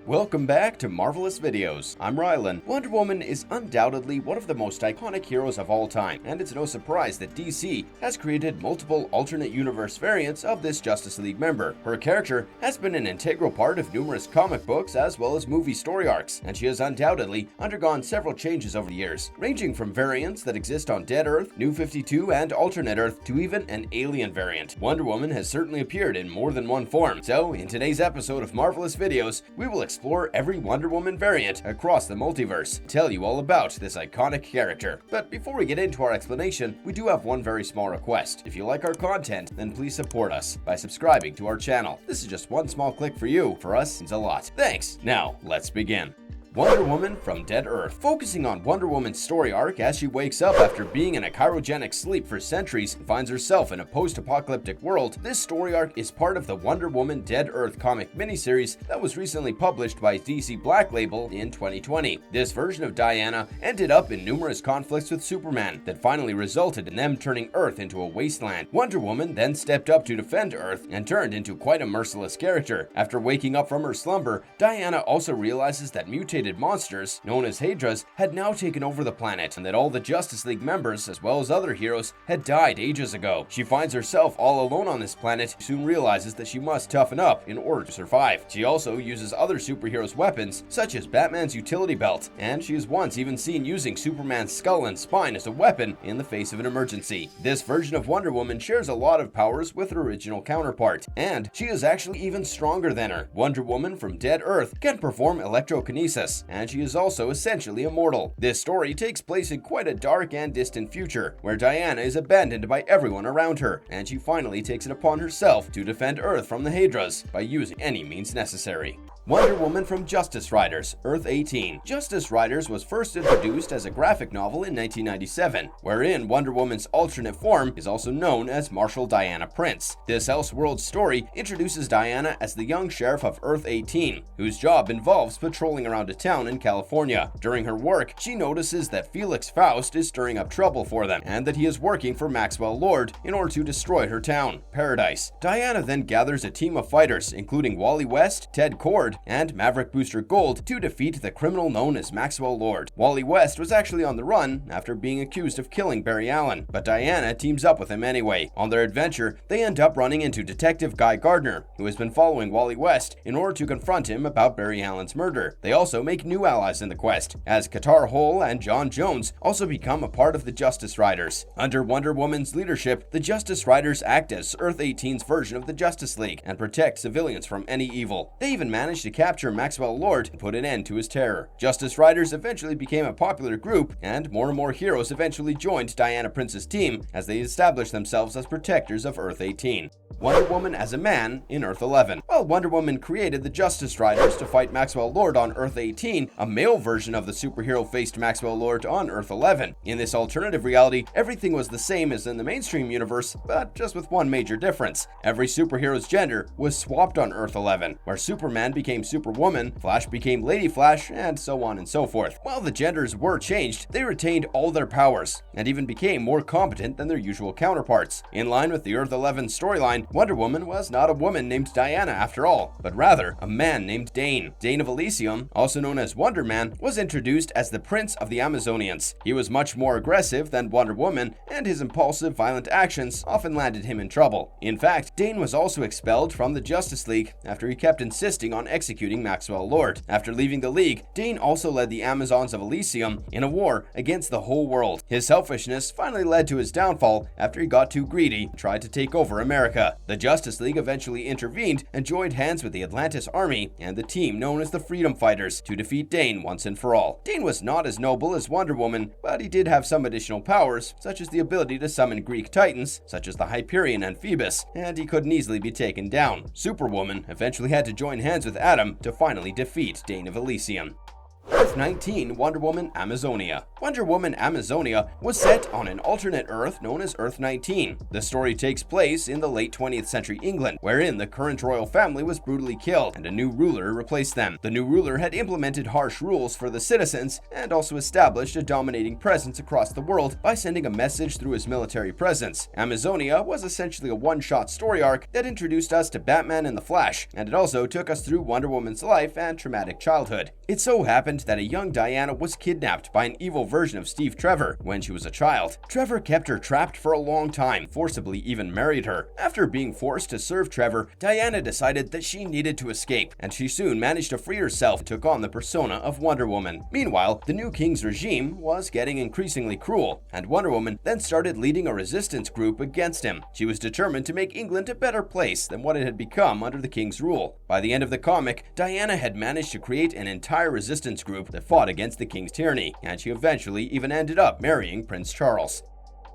Welcome back to Marvelous Videos. I'm Rylan. Wonder Woman is undoubtedly one of the most iconic heroes of all time, and it's no surprise that DC has created multiple alternate universe variants of this Justice League member. Her character has been an integral part of numerous comic books as well as movie story arcs, and she has undoubtedly undergone several changes over the years, ranging from variants that exist on Dead Earth, New 52, and Alternate Earth to even an alien variant. Wonder Woman has certainly appeared in more than one form, so in today's episode of Marvelous Videos, we will explore every Wonder Woman variant across the multiverse, tell you all about this iconic character. But before we get into our explanation, we do have one very small request. If you like our content, then please support us by subscribing to our channel. This is just one small click for you. For us, it's a lot. Thanks. Now, let's begin. Wonder Woman from Dead Earth. Focusing on Wonder Woman's story arc as she wakes up after being in a cryogenic sleep for centuries and finds herself in a post-apocalyptic world, this story arc is part of the Wonder Woman Dead Earth comic miniseries that was recently published by DC Black Label in 2020. This version of Diana ended up in numerous conflicts with Superman that finally resulted in them turning Earth into a wasteland. Wonder Woman then stepped up to defend Earth and turned into quite a merciless character. After waking up from her slumber, Diana also realizes that mutated monsters, known as Hydras, had now taken over the planet, and that all the Justice League members, as well as other heroes, had died ages ago. She finds herself all alone on this planet, soon realizes that she must toughen up in order to survive. She also uses other superheroes' weapons, such as Batman's utility belt, and she is once even seen using Superman's skull and spine as a weapon in the face of an emergency. This version of Wonder Woman shares a lot of powers with her original counterpart, and she is actually even stronger than her. Wonder Woman from Dead Earth can perform electrokinesis, and she is also essentially immortal. This story takes place in quite a dark and distant future, where Diana is abandoned by everyone around her, and she finally takes it upon herself to defend Earth from the Hydras by using any means necessary. Wonder Woman from Justice Riders, Earth 18. Justice Riders was first introduced as a graphic novel in 1997, wherein Wonder Woman's alternate form is also known as Marshal Diana Prince. This Elseworld story introduces Diana as the young sheriff of Earth 18, whose job involves patrolling around a town in California. During her work, she notices that Felix Faust is stirring up trouble for them, and that he is working for Maxwell Lord in order to destroy her town, Paradise. Diana then gathers a team of fighters, including Wally West, Ted Kord, and Maverick Booster Gold, to defeat the criminal known as Maxwell Lord. Wally West was actually on the run after being accused of killing Barry Allen, but Diana teams up with him anyway. On their adventure, they end up running into Detective Guy Gardner, who has been following Wally West in order to confront him about Barry Allen's murder. They also make new allies in the quest, as Qatar Hole and John Jones also become a part of the Justice Riders. Under Wonder Woman's leadership, the Justice Riders act as Earth 18's version of the Justice League and protect civilians from any evil. They even manage to capture Maxwell Lord and put an end to his terror. Justice Riders eventually became a popular group, and more heroes eventually joined Diana Prince's team as they established themselves as protectors of Earth 18. Wonder Woman as a man in Earth 11. While Wonder Woman created the Justice Riders to fight Maxwell Lord on Earth 18, a male version of the superhero faced Maxwell Lord on Earth 11. In this alternative reality, everything was the same as in the mainstream universe, but just with one major difference. Every superhero's gender was swapped on Earth 11, where Superman became Superwoman, Flash became Lady Flash, and so on and so forth. While the genders were changed, they retained all their powers, and even became more competent than their usual counterparts. In line with the Earth 11 storyline, Wonder Woman was not a woman named Diana after all, but rather a man named Dane. Dane of Elysium, also known as Wonder Man, was introduced as the Prince of the Amazonians. He was much more aggressive than Wonder Woman, and his impulsive, violent actions often landed him in trouble. In fact, Dane was also expelled from the Justice League after he kept insisting on executing Maxwell Lord. After leaving the League, Dane also led the Amazons of Elysium in a war against the whole world. His selfishness finally led to his downfall after he got too greedy and tried to take over America. The Justice League eventually intervened and joined hands with the Atlantis Army and the team known as the Freedom Fighters to defeat Dane once and for all. Dane was not as noble as Wonder Woman, but he did have some additional powers, such as the ability to summon Greek titans, such as the Hyperion and Phoebus, and he couldn't easily be taken down. Superwoman eventually had to join hands with Adam to finally defeat Dane of Elysium. Earth 19 Wonder Woman Amazonia. Wonder Woman Amazonia was set on an alternate Earth known as Earth 19. The story takes place in the late 20th century England, wherein the current royal family was brutally killed and a new ruler replaced them. The new ruler had implemented harsh rules for the citizens and also established a dominating presence across the world by sending a message through his military presence. Amazonia was essentially a one-shot story arc that introduced us to Batman and the Flash, and it also took us through Wonder Woman's life and traumatic childhood. It so happened that a young Diana was kidnapped by an evil version of Steve Trevor when she was a child. Trevor kept her trapped for a long time, forcibly even married her. After being forced to serve Trevor, Diana decided that she needed to escape, and she soon managed to free herself and took on the persona of Wonder Woman. Meanwhile, the new king's regime was getting increasingly cruel, and Wonder Woman then started leading a resistance group against him. She was determined to make England a better place than what it had become under the king's rule. By the end of the comic, Diana had managed to create an entire resistance group that fought against the king's tyranny, and she eventually even ended up marrying Prince Charles.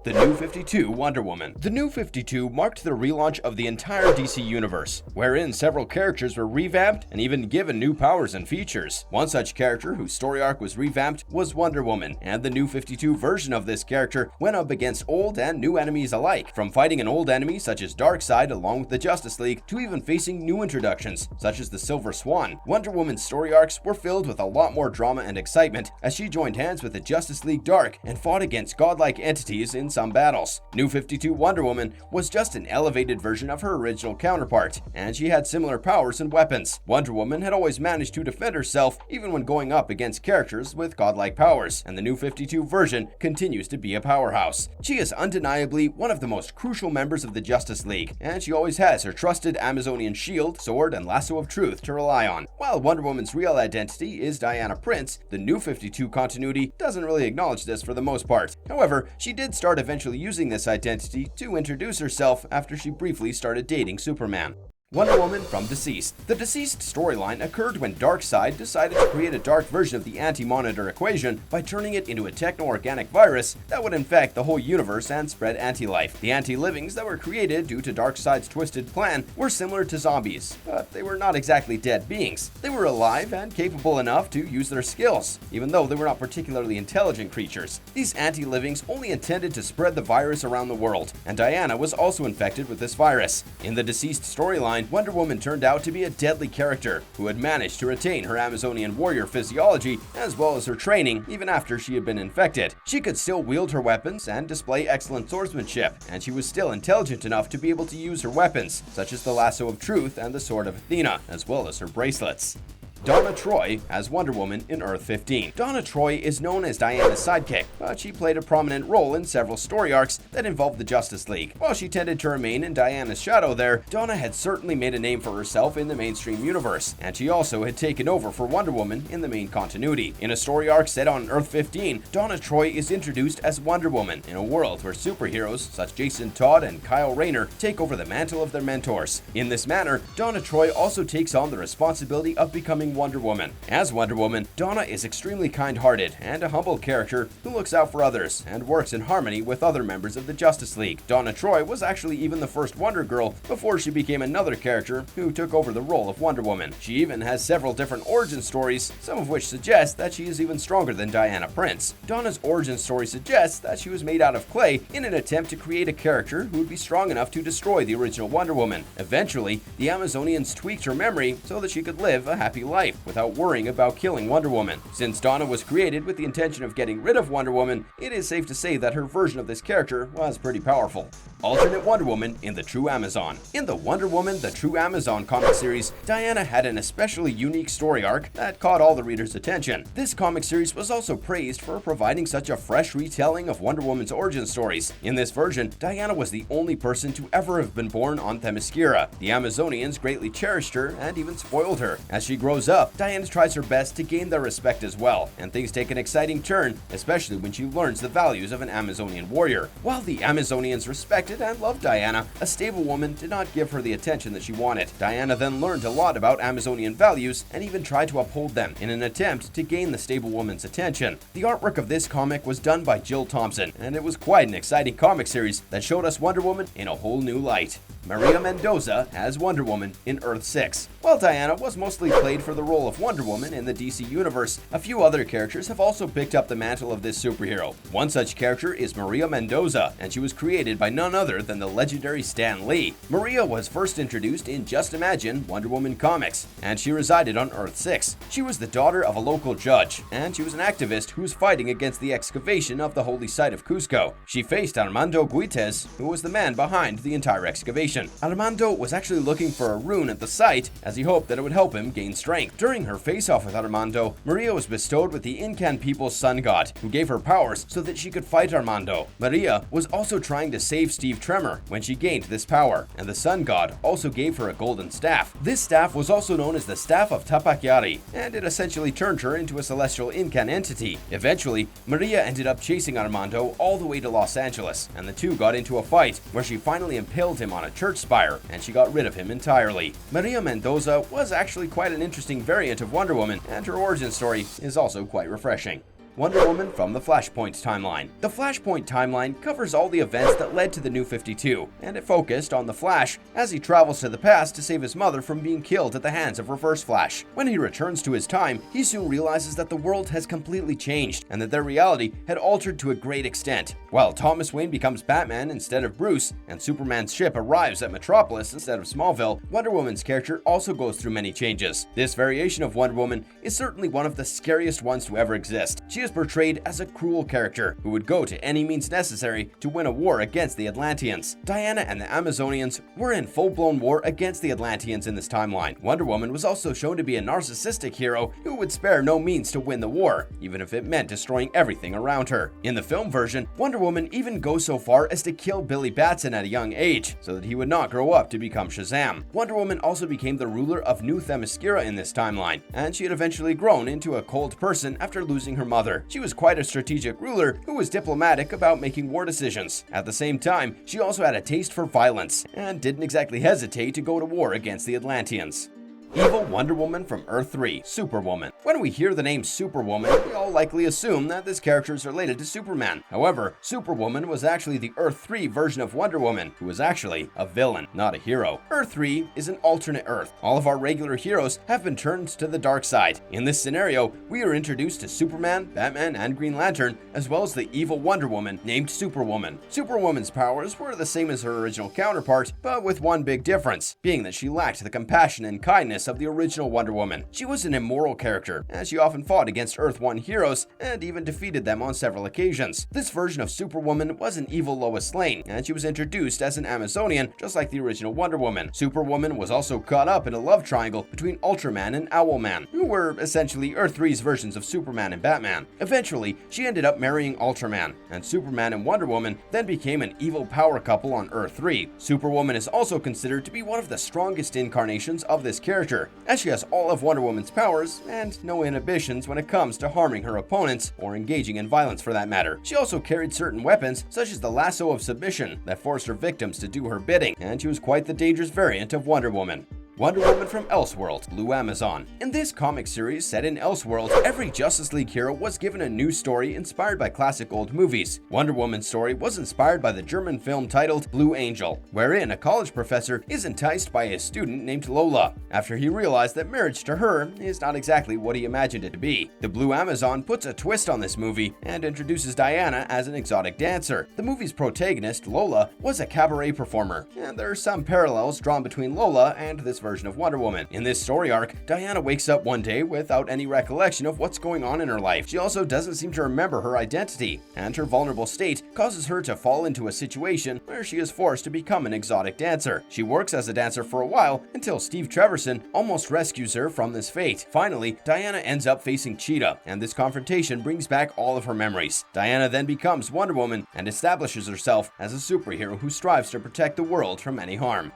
The New 52 Wonder Woman. The New 52 marked the relaunch of the entire DC universe, wherein several characters were revamped and even given new powers and features. One such character whose story arc was revamped was Wonder Woman, and the New 52 version of this character went up against old and new enemies alike, from fighting an old enemy such as Darkseid along with the Justice League to even facing new introductions such as the Silver Swan. Wonder Woman's story arcs were filled with a lot more drama and excitement as she joined hands with the Justice League Dark and fought against godlike entities in some battles. New 52 Wonder Woman was just an elevated version of her original counterpart, and she had similar powers and weapons. Wonder Woman had always managed to defend herself even when going up against characters with godlike powers, and the New 52 version continues to be a powerhouse. She is undeniably one of the most crucial members of the Justice League, and she always has her trusted Amazonian shield, sword, and lasso of truth to rely on. While Wonder Woman's real identity is Diana Prince, the New 52 continuity doesn't really acknowledge this for the most part. However, she did start eventually using this identity to introduce herself after she briefly started dating Superman. Wonder Woman from Deceased. The Deceased storyline occurred when Darkseid decided to create a dark version of the anti-monitor equation by turning it into a techno-organic virus that would infect the whole universe and spread anti-life. The anti-livings that were created due to Darkseid's twisted plan were similar to zombies, but they were not exactly dead beings. They were alive and capable enough to use their skills, even though they were not particularly intelligent creatures. These anti-livings only intended to spread the virus around the world, and Diana was also infected with this virus. In the Deceased storyline, Wonder Woman turned out to be a deadly character who had managed to retain her Amazonian warrior physiology as well as her training even after she had been infected. She could still wield her weapons and display excellent swordsmanship, and she was still intelligent enough to be able to use her weapons, such as the Lasso of Truth and the Sword of Athena, as well as her bracelets. Donna Troy as Wonder Woman in Earth 15. Donna Troy is known as Diana's sidekick, but she played a prominent role in several story arcs that involved the Justice League. While she tended to remain in Diana's shadow there, Donna had certainly made a name for herself in the mainstream universe, and she also had taken over for Wonder Woman in the main continuity. In a story arc set on Earth 15, Donna Troy is introduced as Wonder Woman in a world where superheroes such Jason Todd and Kyle Rayner take over the mantle of their mentors. In this manner, Donna Troy also takes on the responsibility of becoming Wonder Woman. As Wonder Woman, Donna is extremely kind-hearted and a humble character who looks out for others and works in harmony with other members of the Justice League. Donna Troy was actually even the first Wonder Girl before she became another character who took over the role of Wonder Woman. She even has several different origin stories, some of which suggest that she is even stronger than Diana Prince. Donna's origin story suggests that she was made out of clay in an attempt to create a character who would be strong enough to destroy the original Wonder Woman. Eventually, the Amazonians tweaked her memory so that she could live a happy life without worrying about killing Wonder Woman. Since Donna was created with the intention of getting rid of Wonder Woman, it is safe to say that her version of this character was pretty powerful. Alternate Wonder Woman in the True Amazon. In the Wonder Woman the True Amazon comic series, Diana had an especially unique story arc that caught all the readers' attention. This comic series was also praised for providing such a fresh retelling of Wonder Woman's origin stories. In this version, Diana was the only person to ever have been born on Themyscira. The Amazonians greatly cherished her and even spoiled her. As she grows up, Diana tries her best to gain their respect as well, and things take an exciting turn, especially when she learns the values of an Amazonian warrior. While the Amazonians respected and loved Diana, a stable woman did not give her the attention that she wanted. Diana then learned a lot about Amazonian values and even tried to uphold them in an attempt to gain the stable woman's attention. The artwork of this comic was done by Jill Thompson, and it was quite an exciting comic series that showed us Wonder Woman in a whole new light. Maria Mendoza as Wonder Woman in Earth 6. While Diana was mostly played for the role of Wonder Woman in the DC Universe, a few other characters have also picked up the mantle of this superhero. One such character is Maria Mendoza, and she was created by none other than the legendary Stan Lee. Maria was first introduced in Just Imagine Wonder Woman comics, and she resided on Earth 6. She was the daughter of a local judge, and she was an activist who was fighting against the excavation of the holy site of Cusco. She faced Armando Guites, who was the man behind the entire excavation. Armando was actually looking for a rune at the site, as he hoped that it would help him gain strength. During her face-off with Armando, Maria was bestowed with the Incan people's sun god, who gave her powers so that she could fight Armando. Maria was also trying to save Steve Tremor when she gained this power, and the sun god also gave her a golden staff. This staff was also known as the Staff of Tapakyari, and it essentially turned her into a celestial Incan entity. Eventually, Maria ended up chasing Armando all the way to Los Angeles, and the two got into a fight where she finally impaled him on a church spire, and she got rid of him entirely. Maria Mendoza was actually quite an interesting variant of Wonder Woman, and her origin story is also quite refreshing. Wonder Woman from the Flashpoints timeline. The Flashpoint timeline covers all the events that led to the New 52, and it focused on the Flash as he travels to the past to save his mother from being killed at the hands of Reverse Flash. When he returns to his time, he soon realizes that the world has completely changed and that their reality had altered to a great extent. While Thomas Wayne becomes Batman instead of Bruce, and Superman's ship arrives at Metropolis instead of Smallville, Wonder Woman's character also goes through many changes. This variation of Wonder Woman is certainly one of the scariest ones to ever exist. She is portrayed as a cruel character who would go to any means necessary to win a war against the Atlanteans. Diana and the Amazonians were in full-blown war against the Atlanteans in this timeline. Wonder Woman was also shown to be a narcissistic hero who would spare no means to win the war, even if it meant destroying everything around her. In the film version, Wonder Woman even goes so far as to kill Billy Batson at a young age, so that he would not grow up to become Shazam. Wonder Woman also became the ruler of New Themyscira in this timeline, and she had eventually grown into a cold person after losing her mother. She was quite a strategic ruler who was diplomatic about making war decisions. At the same time, she also had a taste for violence, and didn't exactly hesitate to go to war against the Atlanteans. Evil Wonder Woman from Earth 3, Superwoman. When we hear the name Superwoman, we all likely assume that this character is related to Superman. However, Superwoman was actually the Earth 3 version of Wonder Woman, who was actually a villain, not a hero. Earth 3 is an alternate Earth. All of our regular heroes have been turned to the dark side. In this scenario, we are introduced to Superman, Batman, and Green Lantern, as well as the evil Wonder Woman named Superwoman. Superwoman's powers were the same as her original counterpart, but with one big difference, being that she lacked the compassion and kindness of the original Wonder Woman. She was an immoral character, as she often fought against Earth 1 heroes and even defeated them on several occasions. This version of Superwoman was an evil Lois Lane, and she was introduced as an Amazonian, just like the original Wonder Woman. Superwoman was also caught up in a love triangle between Ultraman and Owlman, who were essentially Earth 3's versions of Superman and Batman. Eventually, she ended up marrying Ultraman, and Superman and Wonder Woman then became an evil power couple on Earth 3. Superwoman is also considered to be one of the strongest incarnations of this character, as she has all of Wonder Woman's powers and no inhibitions when it comes to harming her opponents or engaging in violence for that matter. She also carried certain weapons, such as the lasso of submission, that forced her victims to do her bidding, and she was quite the dangerous variant of Wonder Woman. Wonder Woman from Elseworld, Blue Amazon. In this comic series set in Elseworld, every Justice League hero was given a new story inspired by classic old movies. Wonder Woman's story was inspired by the German film titled Blue Angel, wherein a college professor is enticed by a student named Lola, after he realized that marriage to her is not exactly what he imagined it to be. The Blue Amazon puts a twist on this movie and introduces Diana as an exotic dancer. The movie's protagonist, Lola, was a cabaret performer, and there are some parallels drawn between Lola and this version of Wonder Woman. In this story arc, Diana wakes up one day without any recollection of what's going on in her life. She also doesn't seem to remember her identity, and her vulnerable state causes her to fall into a situation where she is forced to become an exotic dancer. She works as a dancer for a while until Steve Trevorson almost rescues her from this fate. Finally, Diana ends up facing Cheetah, and this confrontation brings back all of her memories. Diana then becomes Wonder Woman and establishes herself as a superhero who strives to protect the world from any harm.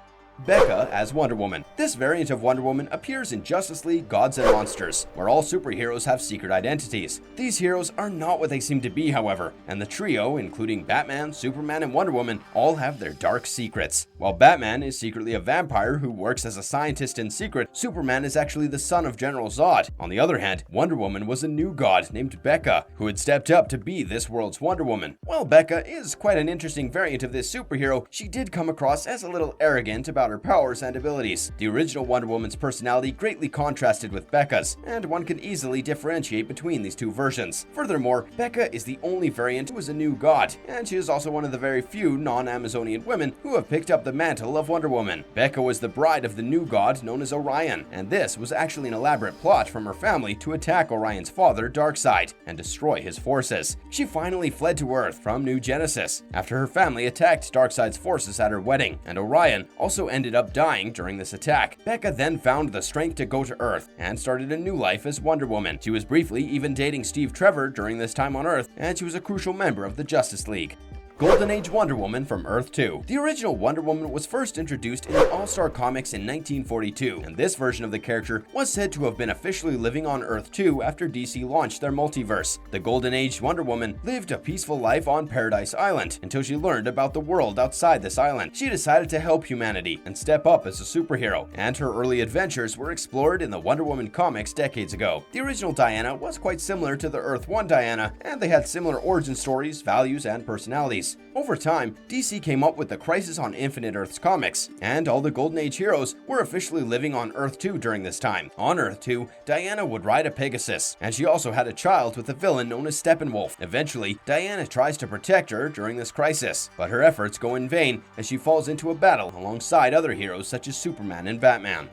Becca as Wonder Woman. This variant of Wonder Woman appears in Justice League Gods and Monsters, where all superheroes have secret identities. These heroes are not what they seem to be, however, and the trio, including Batman, Superman, and Wonder Woman, all have their dark secrets. While Batman is secretly a vampire who works as a scientist in secret, Superman is actually the son of General Zod. On the other hand, Wonder Woman was a new god named Becca, who had stepped up to be this world's Wonder Woman. While Becca is quite an interesting variant of this superhero, she did come across as a little arrogant about about her powers and abilities. The original Wonder Woman's personality greatly contrasted with Becca's, and one can easily differentiate between these two versions. Furthermore, Becca is the only variant who is a new god, and she is also one of the very few non-Amazonian women who have picked up the mantle of Wonder Woman. Becca was the bride of the new god known as Orion, and this was actually an elaborate plot from her family to attack Orion's father, Darkseid, and destroy his forces. She finally fled to Earth from New Genesis after her family attacked Darkseid's forces at her wedding, and Orion also ended up dying during this attack. Becca then found the strength to go to Earth and started a new life as Wonder Woman. She was briefly even dating Steve Trevor during this time on Earth, and she was a crucial member of the Justice League. Golden Age Wonder Woman from Earth 2. The original Wonder Woman was first introduced in the All-Star Comics in 1942, and this version of the character was said to have been officially living on Earth 2 after DC launched their multiverse. The Golden Age Wonder Woman lived a peaceful life on Paradise Island until she learned about the world outside this island. She decided to help humanity and step up as a superhero, and her early adventures were explored in the Wonder Woman comics decades ago. The original Diana was quite similar to the Earth 1 Diana, and they had similar origin stories, values, and personalities. Over time, DC came up with the Crisis on Infinite Earths comics, and all the Golden Age heroes were officially living on Earth 2 during this time. On Earth 2, Diana would ride a Pegasus, and she also had a child with a villain known as Steppenwolf. Eventually, Diana tries to protect her during this crisis, but her efforts go in vain as she falls into a battle alongside other heroes such as Superman and Batman.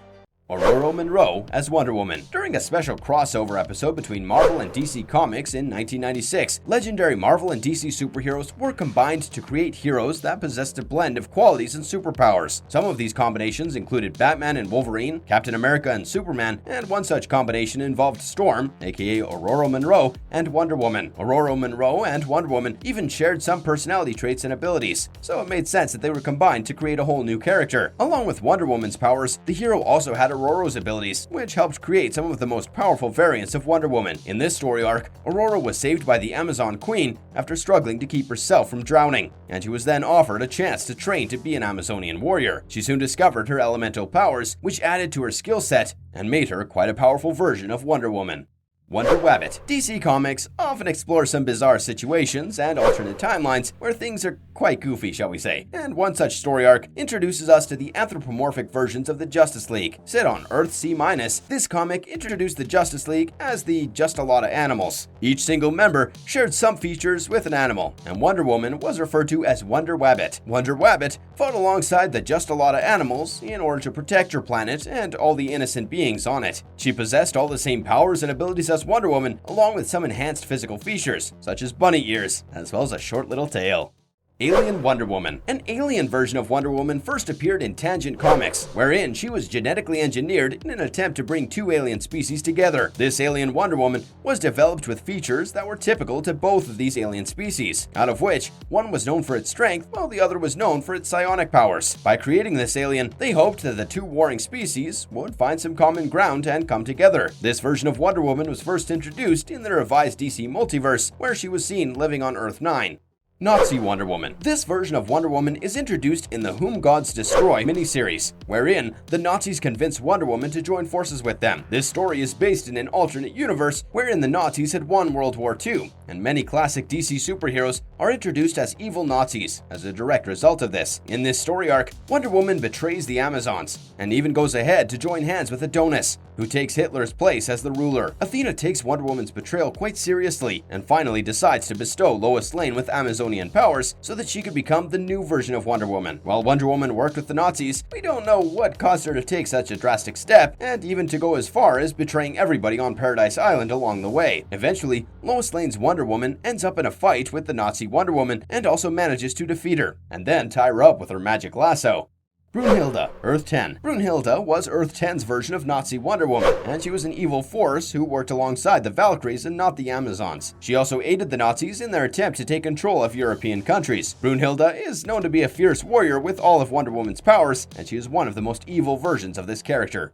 Aurora Monroe as Wonder Woman. During a special crossover episode between Marvel and DC Comics in 1996, legendary Marvel and DC superheroes were combined to create heroes that possessed a blend of qualities and superpowers. Some of these combinations included Batman and Wolverine, Captain America and Superman, and one such combination involved Storm, aka Aurora Monroe, and Wonder Woman. Aurora Monroe and Wonder Woman even shared some personality traits and abilities, so it made sense that they were combined to create a whole new character. Along with Wonder Woman's powers, the hero also had Aurora's abilities, which helped create some of the most powerful variants of Wonder Woman. In this story arc, Aurora was saved by the Amazon Queen after struggling to keep herself from drowning, and she was then offered a chance to train to be an Amazonian warrior. She soon discovered her elemental powers, which added to her skill set and made her quite a powerful version of Wonder Woman. Wonderwabbit. DC Comics often explore some bizarre situations and alternate timelines where things are quite goofy, shall we say. And one such story arc introduces us to the anthropomorphic versions of the Justice League. Set on Earth C-, this comic introduced the Justice League as the Just a Lot of Animals. Each single member shared some features with an animal, and Wonder Woman was referred to as Wonderwabbit. Wonderwabbit fought alongside the Just a Lot of Animals in order to protect her planet and all the innocent beings on it. She possessed all the same powers and abilities as Wonder Woman, along with some enhanced physical features, such as bunny ears, as well as a short little tail. Alien Wonder Woman. An alien version of Wonder Woman first appeared in Tangent Comics, wherein she was genetically engineered in an attempt to bring two alien species together. This alien Wonder Woman was developed with features that were typical to both of these alien species, out of which one was known for its strength while the other was known for its psionic powers. By creating this alien, they hoped that the two warring species would find some common ground and come together. This version of Wonder Woman was first introduced in the revised DC Multiverse, where she was seen living on Earth 9. Nazi Wonder Woman. This version of Wonder Woman is introduced in the Whom Gods Destroy miniseries, wherein the Nazis convince Wonder Woman to join forces with them. This story is based in an alternate universe wherein the Nazis had won World War II, and many classic DC superheroes are introduced as evil Nazis as a direct result of this. In this story arc, Wonder Woman betrays the Amazons, and even goes ahead to join hands with Adonis, who takes Hitler's place as the ruler. Athena takes Wonder Woman's betrayal quite seriously, and finally decides to bestow Lois Lane with Amazonian powers so that she could become the new version of Wonder Woman. While Wonder Woman worked with the Nazis, we don't know what caused her to take such a drastic step, and even to go as far as betraying everybody on Paradise Island along the way. Eventually, Lois Lane's Wonder Woman ends up in a fight with the Nazi Wonder Woman and also manages to defeat her, and then tie her up with her magic lasso. Brunhilde, Earth 10. Brunhilde was Earth 10's version of Nazi Wonder Woman, and she was an evil force who worked alongside the Valkyries and not the Amazons. She also aided the Nazis in their attempt to take control of European countries. Brunhilde is known to be a fierce warrior with all of Wonder Woman's powers, and she is one of the most evil versions of this character.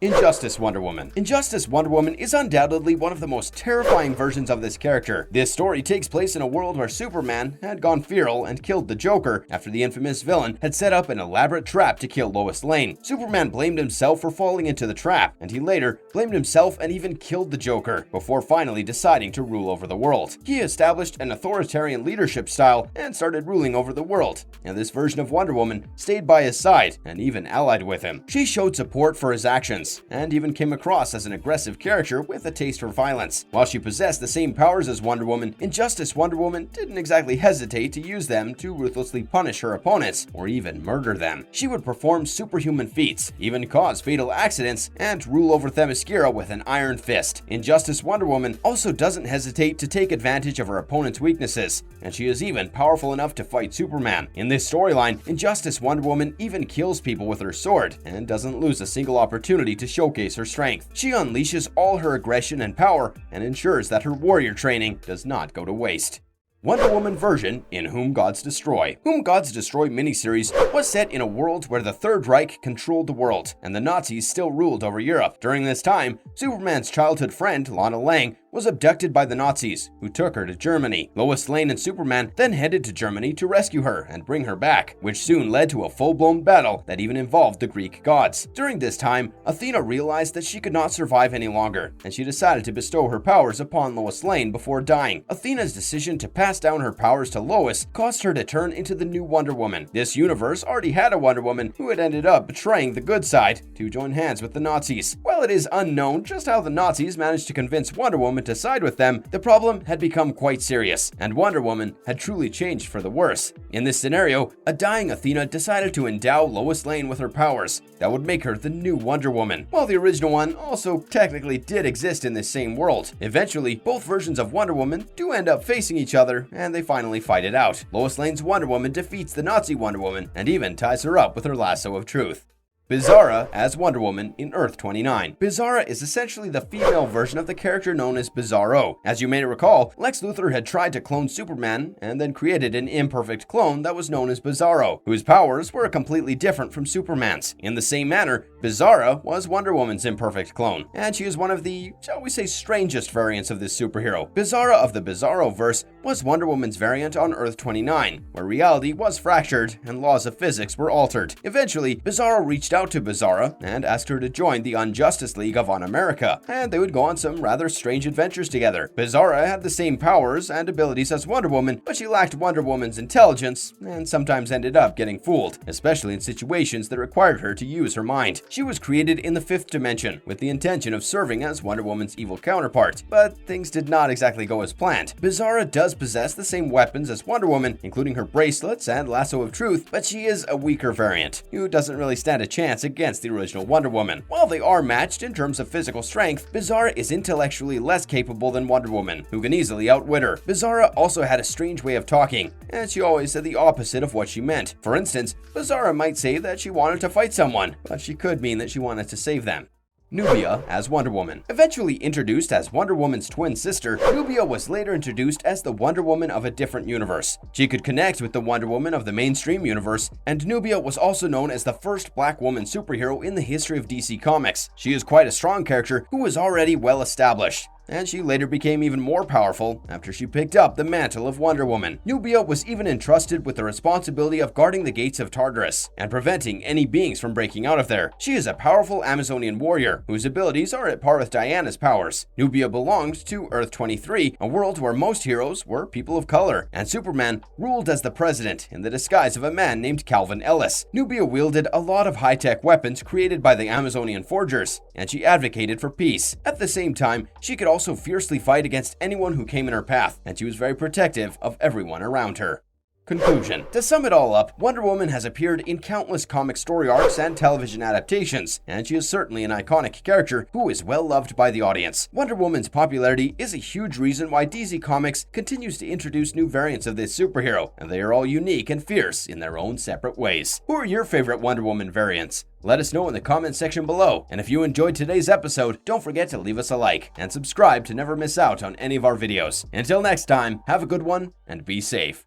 Injustice Wonder Woman. Injustice Wonder Woman is undoubtedly one of the most terrifying versions of this character. This story takes place in a world where Superman had gone feral and killed the Joker after the infamous villain had set up an elaborate trap to kill Lois Lane. Superman blamed himself for falling into the trap, and he later blamed himself and even killed the Joker before finally deciding to rule over the world. He established an authoritarian leadership style and started ruling over the world, and this version of Wonder Woman stayed by his side and even allied with him. She showed support for his actions and even came across as an aggressive character with a taste for violence. While she possessed the same powers as Wonder Woman, Injustice Wonder Woman didn't exactly hesitate to use them to ruthlessly punish her opponents or even murder them. She would perform superhuman feats, even cause fatal accidents, and rule over Themyscira with an iron fist. Injustice Wonder Woman also doesn't hesitate to take advantage of her opponent's weaknesses, and she is even powerful enough to fight Superman. In this storyline, Injustice Wonder Woman even kills people with her sword and doesn't lose a single opportunity to showcase her strength. She unleashes all her aggression and power and ensures that her warrior training does not go to waste. Wonder Woman version in Whom Gods Destroy. Whom Gods Destroy miniseries was set in a world where the Third Reich controlled the world and the Nazis still ruled over Europe. During this time, Superman's childhood friend, Lana Lang, was abducted by the Nazis, who took her to Germany. Lois Lane and Superman then headed to Germany to rescue her and bring her back, which soon led to a full-blown battle that even involved the Greek gods. During this time, Athena realized that she could not survive any longer, and she decided to bestow her powers upon Lois Lane before dying. Athena's decision to pass down her powers to Lois caused her to turn into the new Wonder Woman. This universe already had a Wonder Woman who had ended up betraying the good side to join hands with the Nazis. While it is unknown just how the Nazis managed to convince Wonder Woman to side with them, the problem had become quite serious, and Wonder Woman had truly changed for the worse. In this scenario, a dying Athena decided to endow Lois Lane with her powers that would make her the new Wonder Woman, while the original one also technically did exist in this same world. Eventually, both versions of Wonder Woman do end up facing each other, and they finally fight it out. Lois Lane's Wonder Woman defeats the Nazi Wonder Woman and even ties her up with her lasso of truth. Bizara as Wonder Woman in Earth 29. Bizara is essentially the female version of the character known as Bizarro. As you may recall, Lex Luthor had tried to clone Superman and then created an imperfect clone that was known as Bizarro, whose powers were completely different from Superman's. In the same manner, Bizara was Wonder Woman's imperfect clone, and she is one of the, shall we say, strangest variants of this superhero. Bizara of the Bizarro-verse was Wonder Woman's variant on Earth 29, where reality was fractured and laws of physics were altered. Eventually, Bizarro reached out to Bizara and asked her to join the Unjustice League of Un-America, and they would go on some rather strange adventures together. Bizara had the same powers and abilities as Wonder Woman, but she lacked Wonder Woman's intelligence and sometimes ended up getting fooled, especially in situations that required her to use her mind. She was created in the fifth dimension with the intention of serving as Wonder Woman's evil counterpart, but things did not exactly go as planned. Bizara does possess the same weapons as Wonder Woman, including her bracelets and lasso of truth, but she is a weaker variant who doesn't really stand a chance against the original Wonder Woman. While they are matched in terms of physical strength, Bizara is intellectually less capable than Wonder Woman, who can easily outwit her. Bizara also had a strange way of talking, and she always said the opposite of what she meant. For instance, Bizara might say that she wanted to fight someone, but she could mean that she wanted to save them. Nubia as Wonder Woman. Eventually introduced as Wonder Woman's twin sister, Nubia was later introduced as the Wonder Woman of a different universe. She could connect with the Wonder Woman of the mainstream universe, and Nubia was also known as the first black woman superhero in the history of DC Comics. She is quite a strong character who was already well established, and she later became even more powerful after she picked up the mantle of Wonder Woman. Nubia was even entrusted with the responsibility of guarding the gates of Tartarus and preventing any beings from breaking out of there. She is a powerful Amazonian warrior whose abilities are at par with Diana's powers. Nubia belonged to Earth 23, a world where most heroes were people of color, and Superman ruled as the president in the disguise of a man named Calvin Ellis. Nubia wielded a lot of high-tech weapons created by the Amazonian forgers, and she advocated for peace. At the same time, she could also fiercely fight against anyone who came in her path, and she was very protective of everyone around her. Conclusion. To sum it all up, Wonder Woman has appeared in countless comic story arcs and television adaptations, and she is certainly an iconic character who is well loved by the audience. Wonder Woman's popularity is a huge reason why DC Comics continues to introduce new variants of this superhero, and they are all unique and fierce in their own separate ways. Who are your favorite Wonder Woman variants? Let us know in the comment section below, and if you enjoyed today's episode, don't forget to leave us a like and subscribe to never miss out on any of our videos. Until next time, have a good one and be safe.